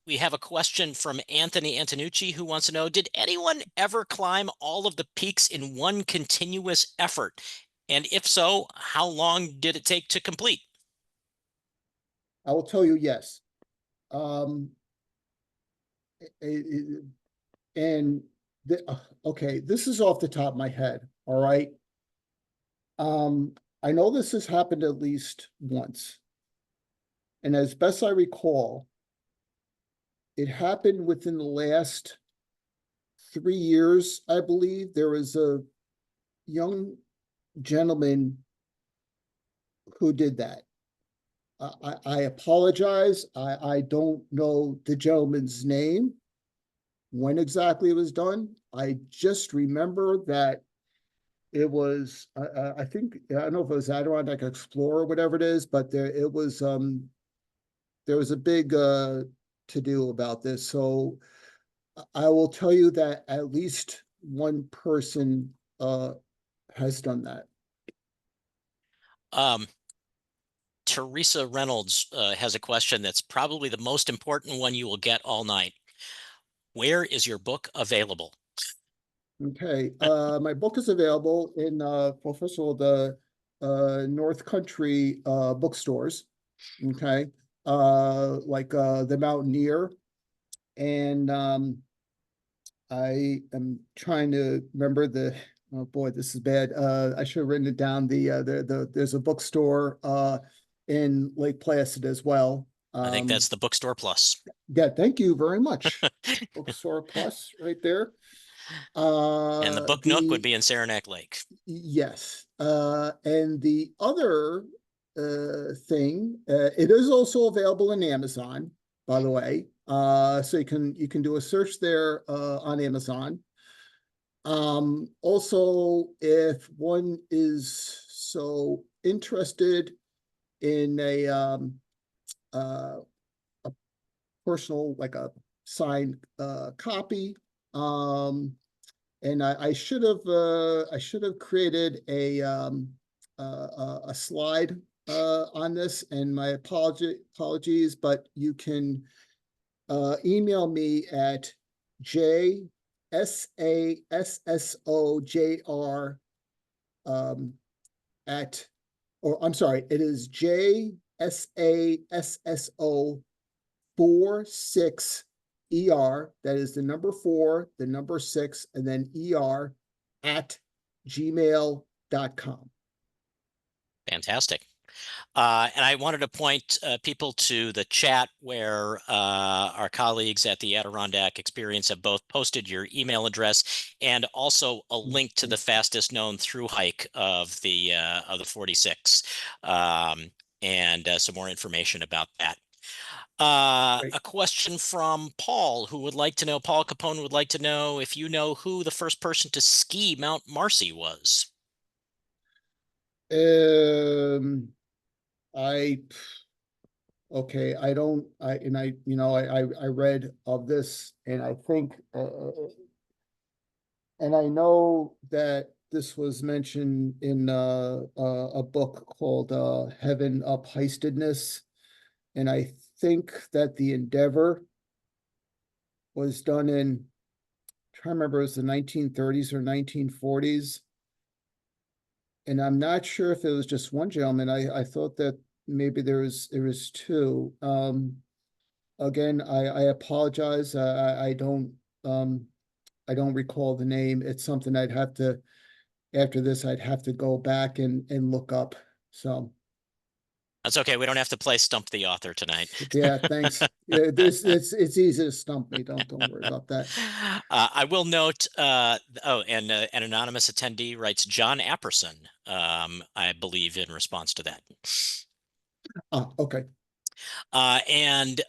We have a question from Anthony Antonucci, who wants to know, did anyone ever climb all of the peaks in one continuous effort? And if so, how long did it take to complete? I will tell you yes. Um, and okay, this is off the top of my head. All right. I know this has happened at least once. And as best I recall, it happened within the last 3 years, I believe. There was a young gentleman who did that. I apologize. I don't know the gentleman's name, when exactly it was done. I just remember that it was, I think, I don't know if it was Adirondack Explorer or whatever it is, but there was a big to do about this. So I will tell you that at least one person has done that. Um, Teresa Reynolds has a question that's probably the most important one you will get all night. Where is your book available? Okay, my book is available in, well, first of all, the North Country bookstores. Okay, like the Mountaineer, and I am trying to remember the. Oh boy, this is bad. I should have written it down. There's a bookstore in Lake Placid as well. I think that's the Bookstore Plus. Yeah, thank you very much. Bookstore Plus right there. And the Book Nook would be in Saranac Lake. Yes. And the other thing, it is also available in Amazon, by the way. So you can do a search there on Amazon. Also, if one is So interested in a personal, like a signed copy. And I should have created a slide on this, and my apologies, but you can email me at JSASSOJR at, or I'm sorry, it is JSASSO 46 ER, that is the number 4, the number 6, and then ER at gmail.com. Fantastic. And I wanted to point people to the chat where our colleagues at the Adirondack Experience have both posted your email address and also a link to the fastest known through hike of the 46, and some more information about that. A question from Paul, who would like to know, Paul Capone would like to know if you know who the first person to ski Mount Marcy was. Okay, I don't, I read of this, and I think, and I know that this was mentioned in a book called Heaven Up Heistedness, and I think that the endeavor was done in, I'm trying to remember, it was the 1930s or 1940s. And I'm not sure if it was just one gentleman. I thought that maybe there was two. Again, I apologize. I don't recall the name. It's something I'd have to, after this, I'd have to go back and look up. So that's okay. We don't have to play Stump the Author tonight. Yeah, thanks. Yeah, it's easy to stump me. Don't worry about that. I will note. And an anonymous attendee writes John Apperson. I believe in response to that. Okay. And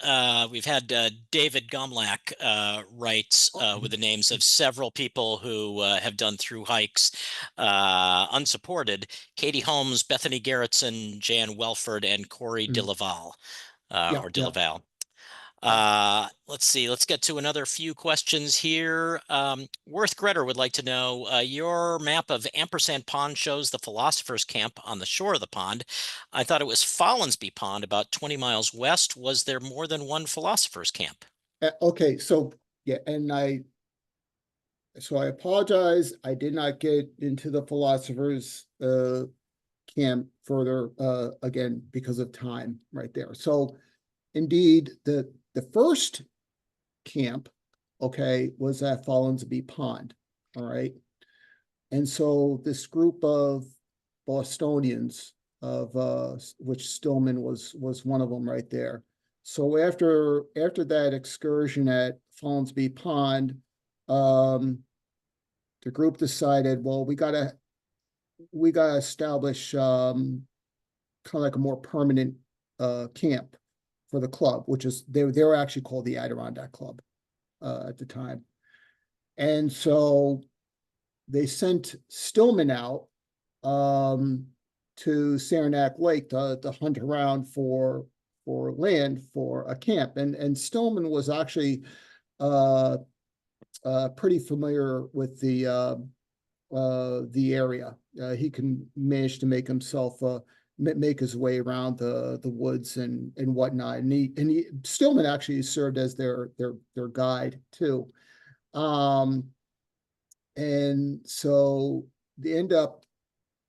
we've had David Gomlak writes with the names of several people who have done through hikes unsupported: Katie Holmes, Bethany Garrettson, Jan Welford, and Corey DeLaval, or DeLaval. Let's see. Let's get to another few questions here. Worth Gretter would like to know, your map of Ampersand Pond shows the Philosopher's Camp on the shore of the pond. I thought it was Follinsby Pond, about 20 miles west. Was there more than one Philosopher's Camp? Okay, so yeah, and I apologize. I did not get into the Philosopher's Camp further again because of time right there. So indeed, the first camp, okay, was at Follinsby Pond. All right. And so this group of Bostonians, of which Stillman was one of them right there. So after that excursion at Follinsby Pond, the group decided, well, we gotta establish kind of like a more permanent camp for the club, which is they were actually called the Adirondack Club at the time. And so they sent Stillman out to Saranac Lake to hunt around for land for a camp. And Stillman was actually pretty familiar with the area. He can manage to make himself make his way around the woods and whatnot. And he Stillman actually served as their guide too. And so they end up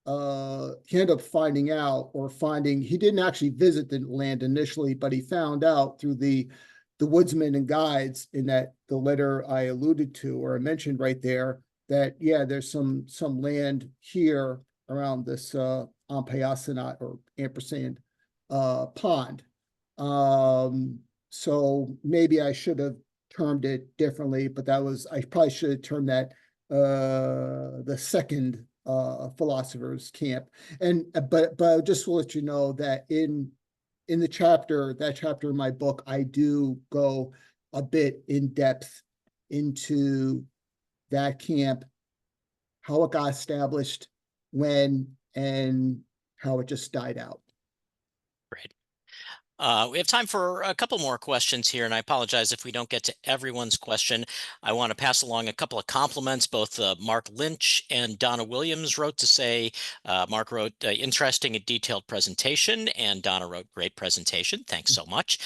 he ended up finding out, he didn't actually visit the land initially, but he found out through the woodsmen and guides in that the letter I alluded to, or I mentioned right there, that yeah, there's some land here around this Amphiasanat or Ampersand pond. So maybe I should have termed it differently, but I probably should have termed that the second Philosopher's Camp. And but I just will let you know that in that chapter in my book, I do go a bit in depth into that camp, how it got established, when, and how it just died out. Great. We have time for a couple more questions here, and I apologize if we don't get to everyone's question. I want to pass along a couple of compliments. Both Mark Lynch and Donna Williams wrote to say, Mark wrote, interesting and detailed presentation, and Donna wrote, great presentation. Thanks so much.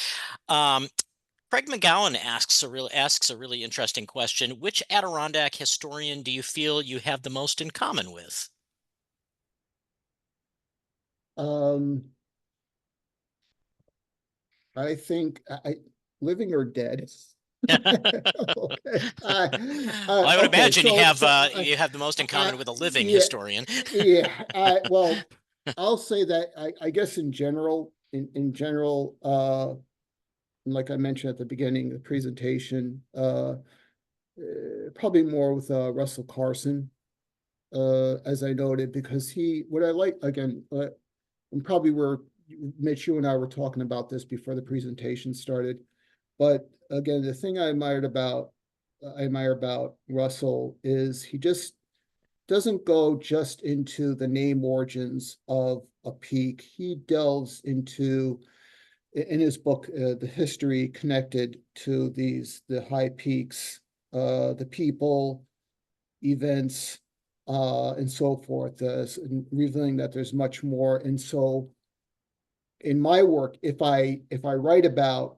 Craig McGowan asks a really interesting question. Which Adirondack historian do you feel you have the most in common with? I think living or dead. Okay. Well, I would Okay. imagine you So, have the most in common with a living yeah, historian. yeah. Well, I'll say that I guess in general, like I mentioned at the beginning of the presentation, probably more with Russell Carson, as I noted, because what I like again, and probably Mitch, you and I were talking about this before the presentation started, but again, the thing I admire about Russell is he just doesn't go just into the name origins of a peak. He delves into, in his book, the history connected to the high peaks, the people, events, and so forth, revealing that there's much more. And so in my work, if I write about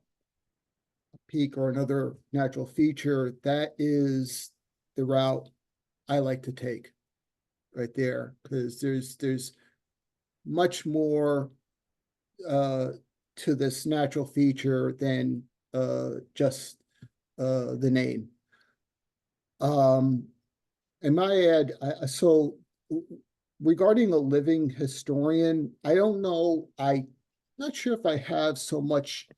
a peak or another natural feature, that is the route I like to take right there, because there's much more to this natural feature than just the name. And my add, so regarding a living historian, I don't know, I'm not sure if I have so much,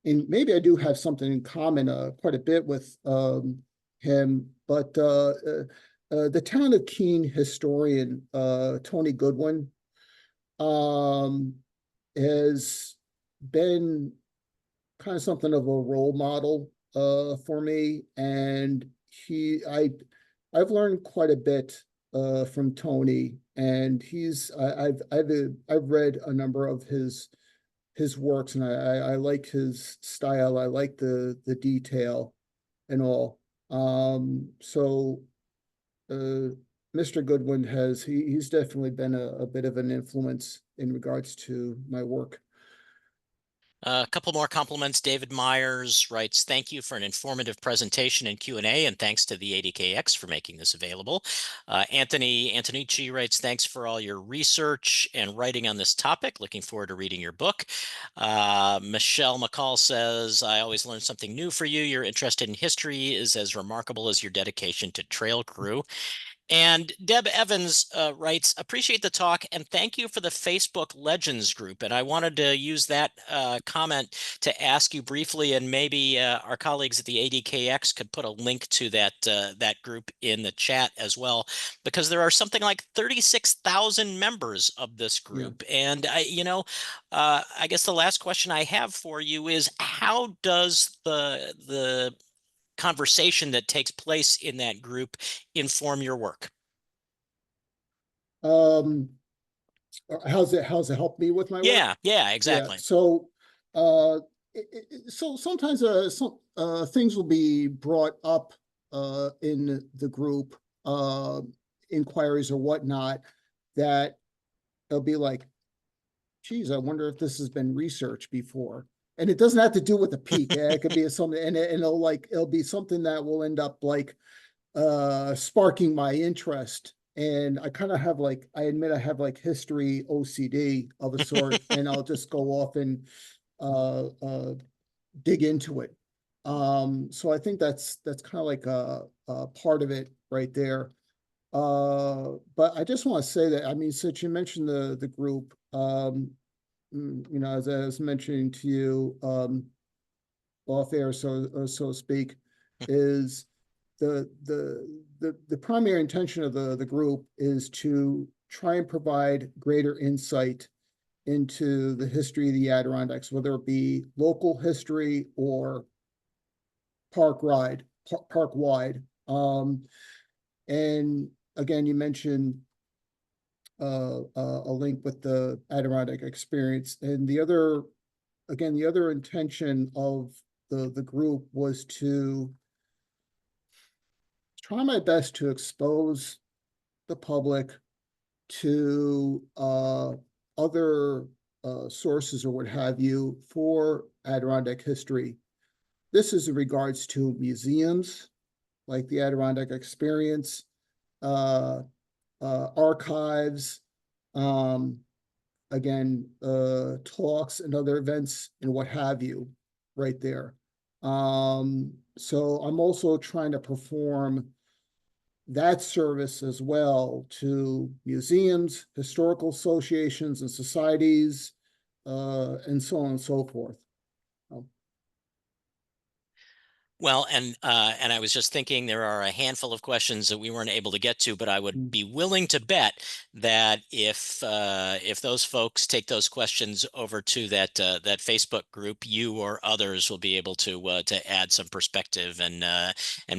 and maybe I do have something in common quite a bit with him, but the town of Keene historian, Tony Goodwin, has been kind of something of a role model for me, and I've learned quite a bit from Tony, and I've read a number of his works, and I like his style. I like the detail and all. So Mr. Goodwin he's definitely been a bit of an influence in regards to my work. A couple more compliments. David Myers writes, thank you for an informative presentation and Q&A, and thanks to the ADKX for making this available. Anthony Antonici writes, thanks for all your research and writing on this topic. Looking forward to reading your book. Michelle McCall says, I always learn something new for you. Your interest in history is as remarkable as your dedication to trail crew. And Deb Evans writes, appreciate the talk and thank you for the Facebook Legends group. And I wanted to use that comment to ask you briefly, and maybe our colleagues at the ADKX could put a link to that group in the chat as well, because there are something like 36,000 members of this group. Yeah. And I guess the last question I have for you is, how does the conversation that takes place in that group inform your work? How's it helped me with my work? Yeah, exactly. Yeah. So so sometimes some things will be brought up in the group, inquiries or whatnot, that they'll be like, geez, I wonder if this has been researched before. And it doesn't have to do with the peak. It could be something, and it'll be something that will end up like sparking my interest. And I kind of have I admit I have history OCD of a sort, and I'll just go off and dig into it. So I think that's kind of like a part of it right there. But I just want to say that, I mean, since you mentioned the group, as I was mentioning to you off air, so to speak, is the primary intention of the group is to try and provide greater insight into the history of the Adirondacks, whether it be local history or park-wide. And again, you mentioned a link with the Adirondack experience. And the other, again, the other intention of the group was to try my best to expose the public to other sources or what have you for Adirondack history. This is in regards to museums like the Adirondack Experience, archives, again, talks and other events and what have you right there. So I'm also trying to perform that service as well to museums, historical associations and societies, and so on and so forth. Well, and I was just thinking there are a handful of questions that we weren't able to get to, but I would be willing to bet that if those folks take those questions over to that that Facebook group, you or others will be able to add some perspective and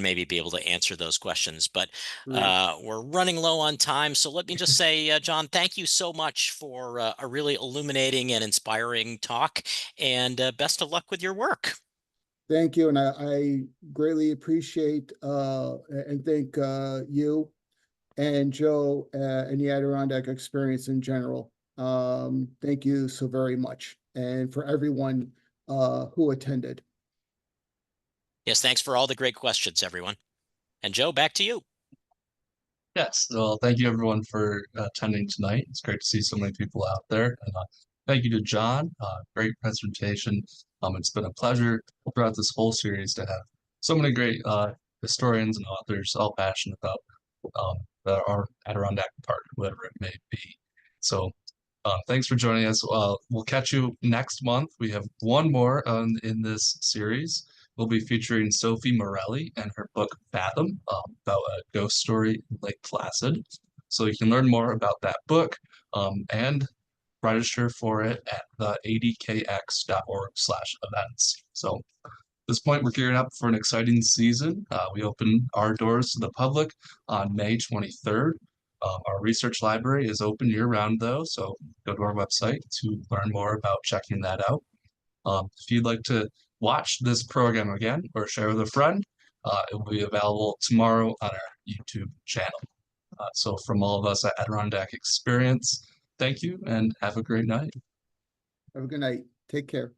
maybe be able to answer those questions. But we're running low on time, so let me just say, John, thank you so much for a really illuminating and inspiring talk, and best of luck with your work. Thank you, and I greatly appreciate and thank you and Joe and the Adirondack Experience in general. Thank you so very much, and for everyone who attended. Yes, thanks for all the great questions, everyone. And Joe, back to you. Yes, well, thank you everyone for attending tonight. It's great to see so many people out there. And thank you to John. Great presentation. It's been a pleasure throughout this whole series to have so many great historians and authors all passionate about our Adirondack Park, whatever it may be. So thanks for joining us. We'll catch you next month. We have one more in this series. We'll be featuring Sophie Morelli and her book Fathom, about a ghost story in Lake Placid. So you can learn more about that book and register for it at the adkx.org/events. So at this point, we're gearing up for an exciting season. We open our doors to the public on May 23rd. Our research library is open year-round, though, so go to our website to learn more about checking that out. If you'd like to watch this program again or share with a friend, it will be available tomorrow on our YouTube channel. So from all of us at Adirondack Experience, thank you and have a great night. Have a good night. Take care.